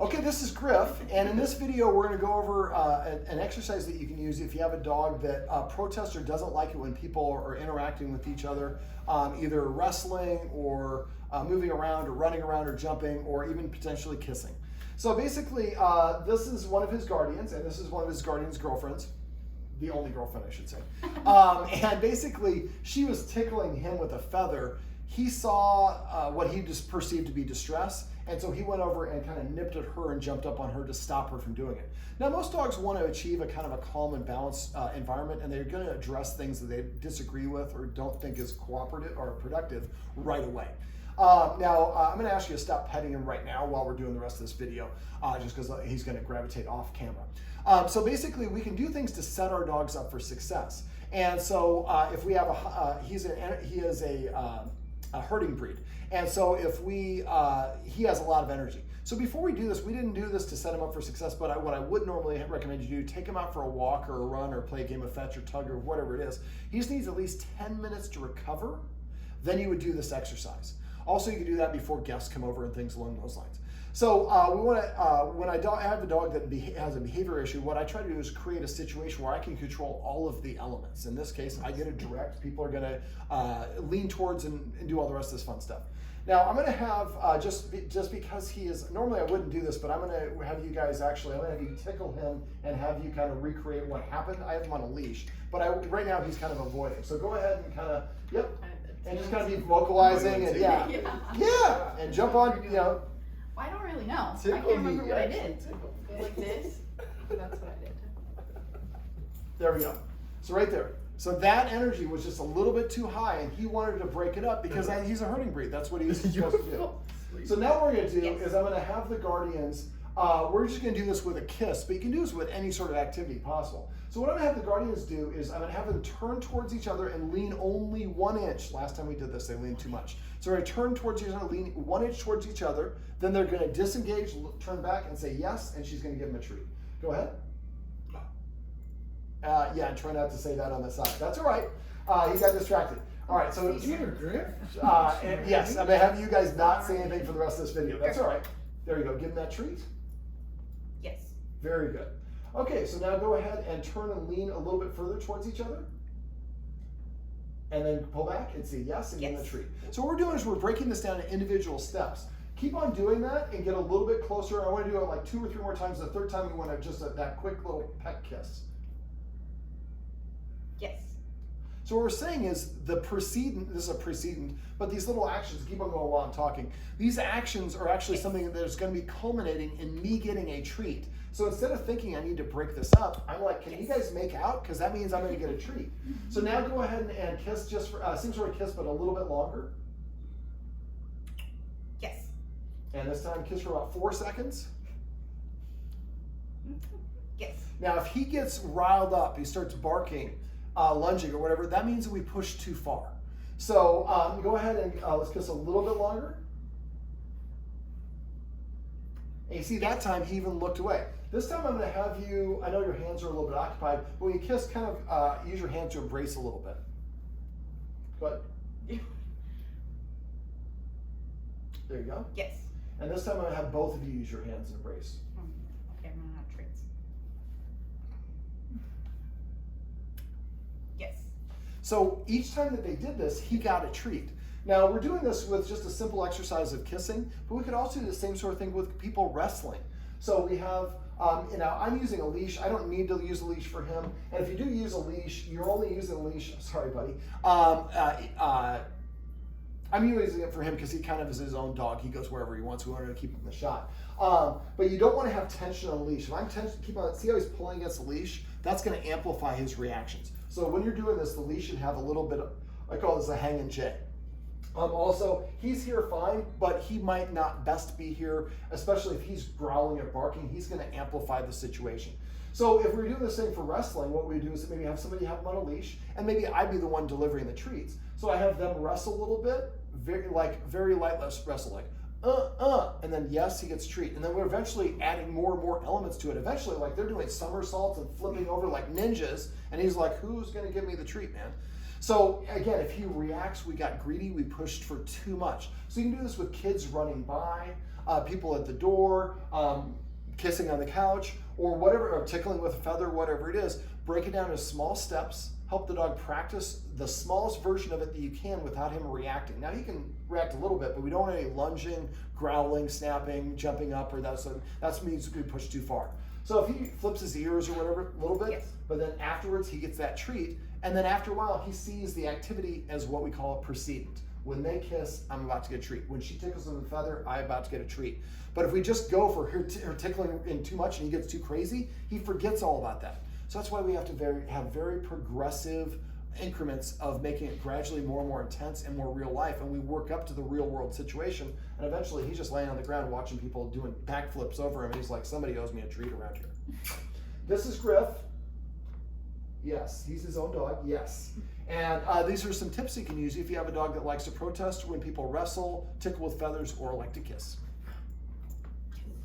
Okay, this is Griff, and in this video we're going to go over an exercise that you can use if you have a dog that protests or doesn't like it when people are interacting with each other, either wrestling or moving around or running around or jumping or even potentially kissing. So basically, this is one of his guardians, and this is one of his guardian's girlfriends. The only girlfriend, I should say. And basically, she was tickling him with a feather. He saw what he just perceived to be distress, and so he went over and kind of nipped at her and jumped up on her to stop her from doing it. Now, most dogs want to achieve a kind of a calm and balanced environment, and they're going to address things that they disagree with or don't think is cooperative or productive right away. Now, I'm going to ask you to stop petting him right now while we're doing the rest of this video, just because he's going to gravitate off camera. So basically, we can do things to set our dogs up for success. And so if we have he is a herding breed. And so if he has a lot of energy. So before we do this, we didn't do this to set him up for success, but what I would normally recommend you do, take him out for a walk or a run or play a game of fetch or tug or whatever it is. He just needs at least 10 minutes to recover. Then you would do this exercise. Also, you can do that before guests come over and things along those lines. So we want to, when I have a dog that has a behavior issue, what I try to do is create a situation where I can control all of the elements. In this case, I get it direct. People are going to lean towards and do all the rest of this fun stuff. Now, I'm going to have, just because he is, normally I wouldn't do this, but I'm going to have you guys I'm going to have you tickle him and have you kind of recreate what happened. I have him on a leash, but right now he's kind of avoiding. So go ahead and kind of, yep, and just kind of be vocalizing and yeah, and jump on, Well, I don't really know. I can't remember what I did. Like this? That's what I did. There we go. So right there. So that energy was just a little bit too high, and he wanted to break it up because he's a herding breed. That's what he's supposed to do. So now what we're going to do is I'm going to have the guardians, we're just going to do this with a kiss, but you can do this with any sort of activity possible. So what I'm going to have the guardians do is I'm going to have them turn towards each other and lean only 1 inch. Last time we did this, they leaned too much. So we're going to turn towards each other, lean 1 inch towards each other. Then they're going to disengage, turn back, and say yes, and she's going to give him a treat. Go ahead. Yeah, and try not to say that on the side. That's all right. He got distracted. All right, so and yes, I'm going to have you guys not say anything for the rest of this video. That's all right. There you go. Give him that treat. Yes. Very good. Okay, so now go ahead and turn and lean a little bit further towards each other. And then pull back and say yes and give them a treat. So what we're doing is we're breaking this down to individual steps. Keep on doing that and get a little bit closer. I want to do it like 2 or 3 more times. The third time we want to just that quick little peck kiss. Yes. So what we're saying is the precedent, this is a precedent, but these little actions, keep on going while I'm talking, these actions are actually something that's going to be culminating in me getting a treat. So instead of thinking I need to break this up, I'm like, can you guys make out? Because that means I'm going to get a treat. So now go ahead and kiss just for, same sort of kiss, but a little bit longer. Yes. And this time kiss for about 4 seconds. Yes. Now if he gets riled up, he starts barking, lunging or whatever, that means that we pushed too far. So go ahead and let's kiss a little bit longer. And you see that time he even looked away. This time I'm going to have you, I know your hands are a little bit occupied, but when you kiss, kind of use your hands to embrace a little bit. Go ahead. There you go. Yes. And this time I'm going to have both of you use your hands and embrace. Okay, I'm going to have treats. Yes. So each time that they did this, he got a treat. Now we're doing this with just a simple exercise of kissing, but we could also do the same sort of thing with people wrestling. So we have, I'm using a leash. I don't need to use a leash for him. And if you do use a leash, you're only using a leash, sorry buddy. I'm using it for him because he kind of is his own dog. He goes wherever he wants. We want to keep him in the shot. But you don't want to have tension on a leash. If I'm see how he's pulling against the leash? That's going to amplify his reactions. So when you're doing this, the leash should have a little bit of, I call this a hanging J. Also, he's here fine, but he might not best be here, especially if he's growling or barking. He's going to amplify the situation. So if we're doing the same for wrestling, what we do is maybe have somebody have him on a leash, and maybe I'd be the one delivering the treats. So I have them wrestle a little bit, very light wrestle, like and then yes, he gets treat. And then we're eventually adding more and more elements to it. Eventually, like they're doing somersaults and flipping over like ninjas, and he's like, who's going to give me the treat, man? So again, if he reacts, we got greedy, we pushed for too much. So you can do this with kids running by. people at the door, kissing on the couch, or whatever, or tickling with a feather, whatever it is. Break it down into small steps. Help the dog practice the smallest version of it that you can without him reacting. Now he can react a little bit, but we don't want any lunging, growling, snapping, jumping up, or that means we push too far. So if he flips his ears or whatever a little bit, yes. But then afterwards he gets that treat, and then after a while he sees the activity as what we call a precedent. When they kiss, I'm about to get a treat. When she tickles him with a feather, I'm about to get a treat. But if we just go for her tickling in too much and he gets too crazy, he forgets all about that. So that's why we have to have very progressive increments of making it gradually more and more intense and more real life, and we work up to the real world situation, and eventually he's just laying on the ground watching people doing backflips over him, and he's like, somebody owes me a treat around here. This is Griff. Yes, he's his own dog, yes. And these are some tips you can use if you have a dog that likes to protest when people wrestle, tickle with feathers, or like to kiss.